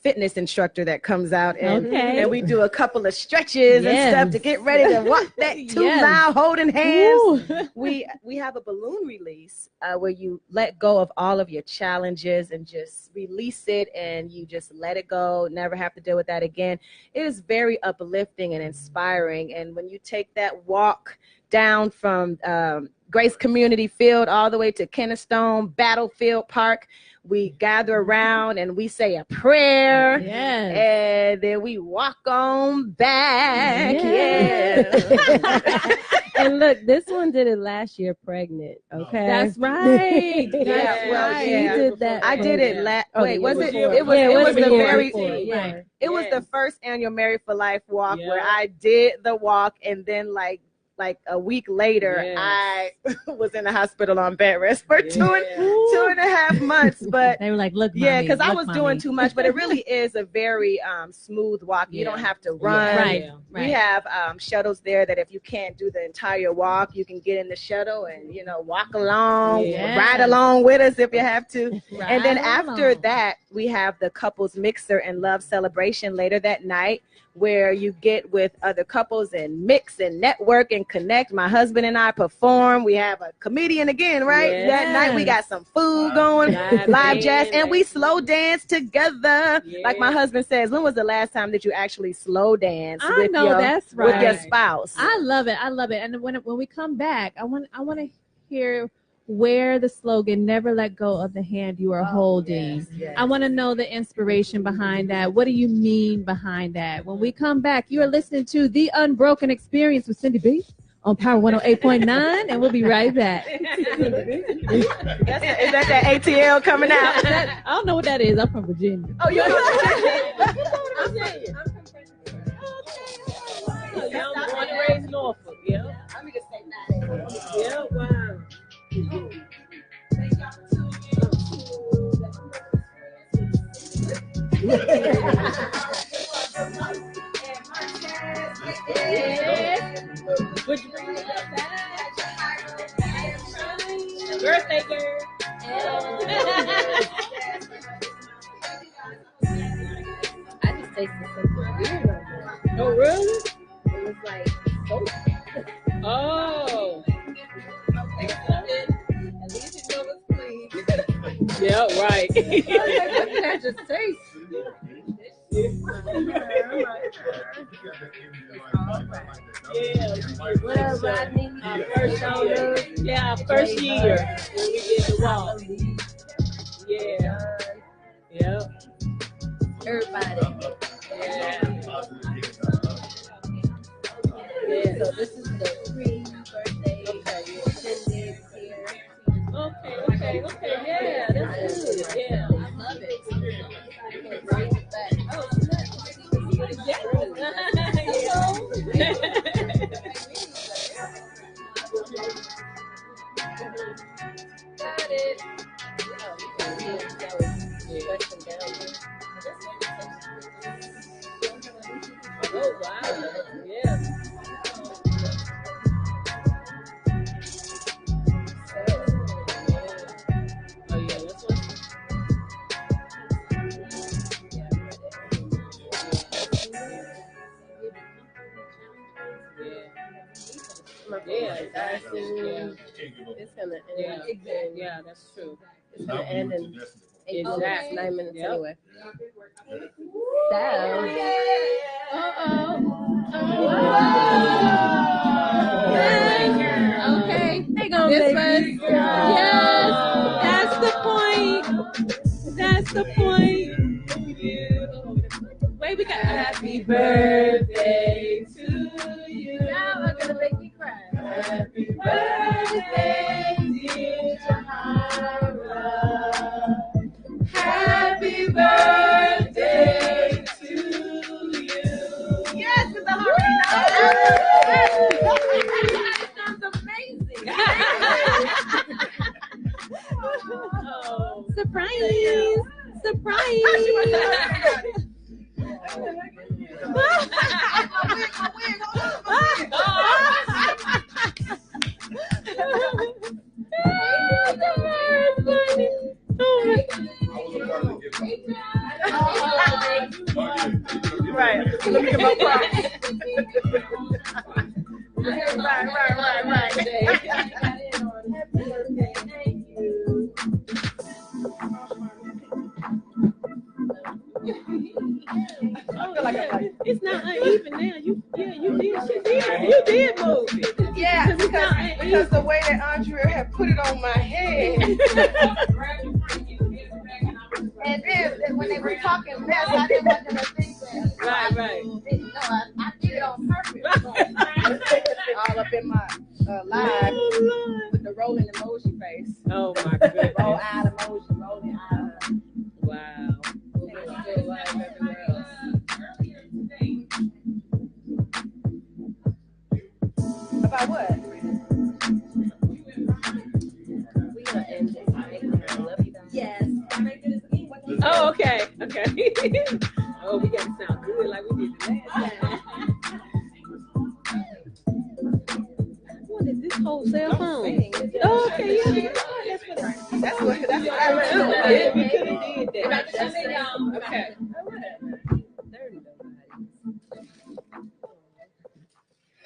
fitness instructor that comes out, and we do a couple of stretches and stuff to get ready to walk that 2 mile holding hands. We have a balloon release where you let go of all of your challenges and just release it, and you just let it go, never have to deal with that again. It is very uplifting and inspiring. And when you take that walk down from Grace Community Field all the way to Kennestone Battlefield Park, we gather around and we say a prayer, and then we walk on back. And look, this one did it last year pregnant. Okay, that's right. You did that. I did it last. Wait, was it? before. It was. Yeah, It was the before, very. before. It was the first annual Married for Life walk where I did the walk, and then like a week later, I was in the hospital on bed rest for 2.5 months. But they were like, look, because I was doing too much. But it really is a very smooth walk. You don't have to run. Right. We have shuttles there that if you can't do the entire walk, you can get in the shuttle and walk along, ride along with us if you have to. And then after that, we have the couples mixer and love celebration later that night, where you get with other couples and mix and network and connect. My husband and I perform. We have a comedian again, right? That night we got some food going, live jazz, and we slow dance together. Like my husband says, when was the last time that you actually slow dance with your spouse? I love it. And when we come back, I want to hear where the slogan "Never let go of the hand you are holding." I want to know the inspiration behind that. What do you mean behind that? When we come back, you are listening to The Unbroken Experience with Syndy B on Power 108.9, and we'll be right back. Is that ATL coming out? I don't know what that is. I'm from Virginia. Oh, you're from Virginia. I'm from Virginia. I'm born and raised Norfolk. Yeah. I'm gonna say that. Yeah. Wow. Birthday girl. I just tasted something weird. Oh, really? It was like soap. Oh. At least you know it's clean. Yeah, right. What did that just taste? Well, Rodney, our first year when we did the walk. Yeah. Yeah. Everybody. Yeah. So this is the pre-birthday. Syndy here. Okay. Yeah, that's good. Yeah. I love it. Bring it back. Oh, Oh, wow. Yeah. Oh, yeah, that's what. Yeah, that's It's gonna end. yeah, that's true. It's gonna end in Exactly. 9 minutes Yep. anyway. So, okay. They gonna This make was, me yes, that's the point. That's the point. Wait, we got happy birthday to you. Now I'm gonna make me cry. Happy birthday, dear Shamara. Happy birthday to you. Yes, because I'm already know. It sounds amazing. Surprise! Surprise! Right. Let me get my props. Right. It's not uneven now. You did move it. Yeah, because the way that Andrea had put it on my head. And then when they were talking mess, I didn't want them to think that. Right. No, I did it on purpose. All up in my live with the rolling emoji face. Oh my goodness. Roll eye emoji, rolling eye. Wow. Still live everywhere else. About what? We gonna end this. I love you guys. Yes. Oh, okay. Oh, we gotta sound good like we did the last time. What is this whole cell phone? Oh, okay, yeah. That's what I Yeah, we could have did that. Okay.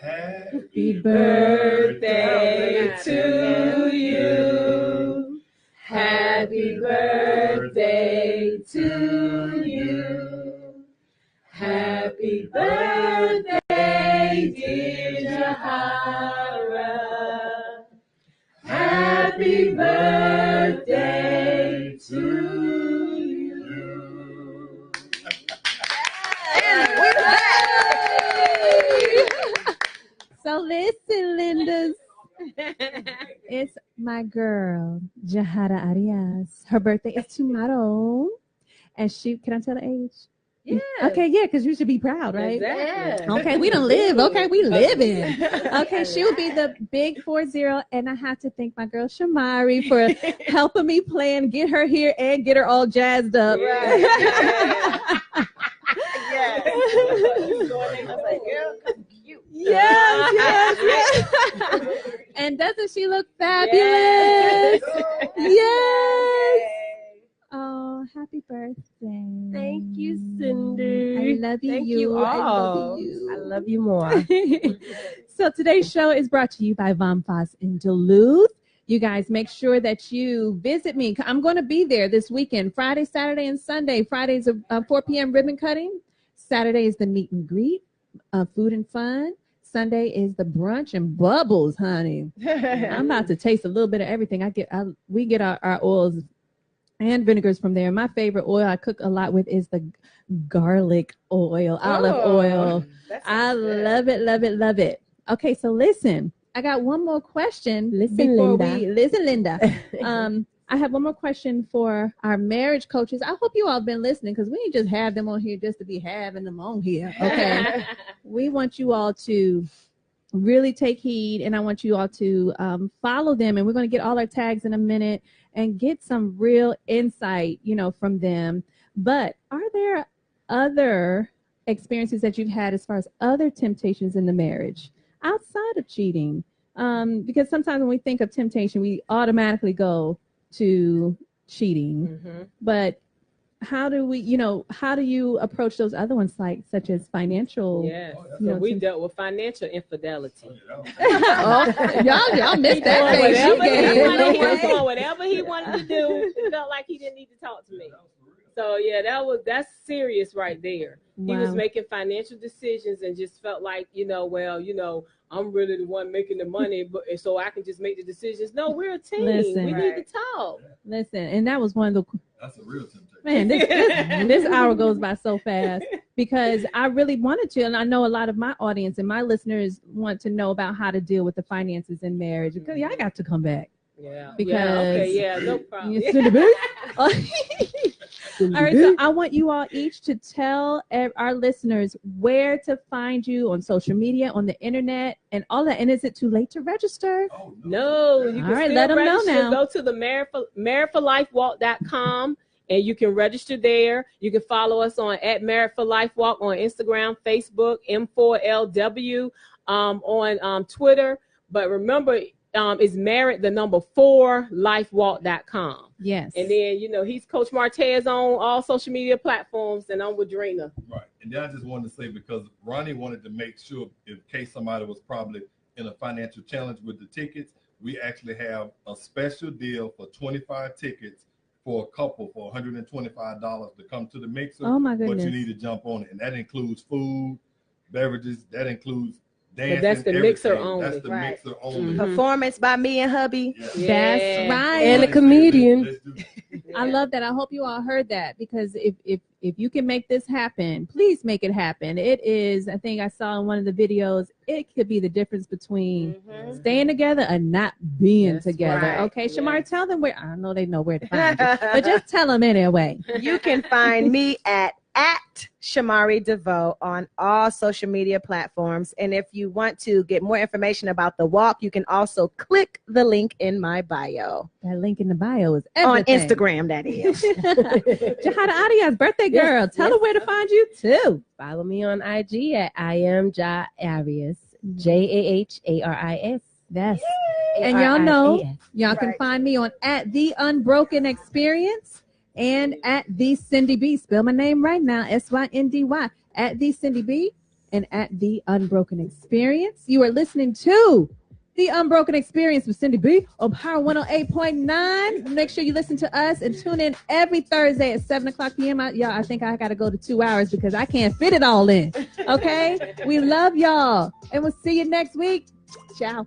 Happy birthday to you. Happy birthday to you. Happy birthday, dear Jahara. Happy birthday to you. So listen, Lindas. It's my girl, Jahara Arias. Her birthday is tomorrow. And can I tell the age? Yeah. Okay, yeah, because you should be proud, right? Exactly. Okay, we don't live. Okay, we living. Okay, she'll be the big 40, and I have to thank my girl Shamari for helping me plan, get her here, and get her all jazzed up. Yes. Yes. And doesn't she look fabulous? Yes. Oh, happy birthday. Thank you, Syndy. I love you. Thank you all. I love you. I love you more. So today's show is brought to you by Von Foss in Duluth. You guys make sure that you visit me. I'm going to be there this weekend, Friday, Saturday, and Sunday. Friday's a 4 p.m. ribbon cutting. Saturday is the meet and greet, food and fun. Sunday is the brunch and bubbles, honey. I'm about to taste a little bit of everything. We get our oils and vinegars from there. My favorite oil I cook a lot with is the garlic oil, olive oil. I love it. Okay, so listen. I got one more question. Listen, Linda. I have one more question for our marriage coaches. I hope you all have been listening because we ain't just have them on here just to be having them on here. Okay. We want you all to really take heed, and I want you all to follow them. And we're going to get all our tags in a minute and get some real insight, from them. But are there other experiences that you've had as far as other temptations in the marriage outside of cheating? Because sometimes when we think of temptation, we automatically go to cheating. But how do you approach those other ones, such as financial? Yes. So we dealt with financial infidelity. Y'all missed that phase. He was doing whatever he wanted to do. It felt like he didn't need to talk to me. So yeah, that's serious right there. Wow. He was making financial decisions and just felt like, I'm really the one making the money, but so I can just make the decisions. No, we're a team. Listen, we need to talk. Listen, and that was one of the. That's a real temptation. Man, this hour goes by so fast because I really wanted to, and I know a lot of my audience and my listeners want to know about how to deal with the finances in marriage. Because I got to come back. Yeah. Because No problem. All right, so I want you all each to tell our listeners where to find you on social media, on the internet, and all that. And is it too late to register? Oh, no, you can still let them register. know now. Go to the marriedforlifewalk.com and you can register there. You can follow us on @marriedforlifewalk on Instagram, Facebook, M4LW on Twitter. But remember, is married 4lifewalk.com. Yes. And then, he's Coach Martez on all social media platforms, and I'm Woodrina. Right. And then I just wanted to say, because Ronnie wanted to make sure, in case somebody was probably in a financial challenge with the tickets, we actually have a special deal for 25 tickets for a couple for $125 to come to the mixer. Oh, my goodness. But you need to jump on it. And that includes food, beverages, that includes dancing. But that's the mixer only. That's the mixer only. Performance by me and hubby. Yeah. That's right. And a comedian. I love that. I hope you all heard that, because if you can make this happen, please make it happen. It is, I think I saw in one of the videos, it could be the difference between staying together and not being together. Right. Okay, Shamari, tell them where. I know they know where to find you, but just tell them anyway. You can find me at Shamari DeVoe on all social media platforms. And if you want to get more information about the walk, you can also click the link in my bio. That link in the bio is everything. On Instagram, that is. Jahada Arias, birthday girl. Tell them where to find you too. Follow me on IG at I am Ja Arias, JAHARIS. Yes. And y'all know, y'all can find me on @The Unbroken Experience and @The Syndy B. Spell my name right now, SYNDY, @The Syndy B and @The Unbroken Experience. You are listening to The Unbroken Experience with Syndy B on Power 108.9. Make sure you listen to us and tune in every Thursday at 7:00 p.m. I think I got to go to 2 hours because I can't fit it all in. Okay? We love y'all. And we'll see you next week. Ciao.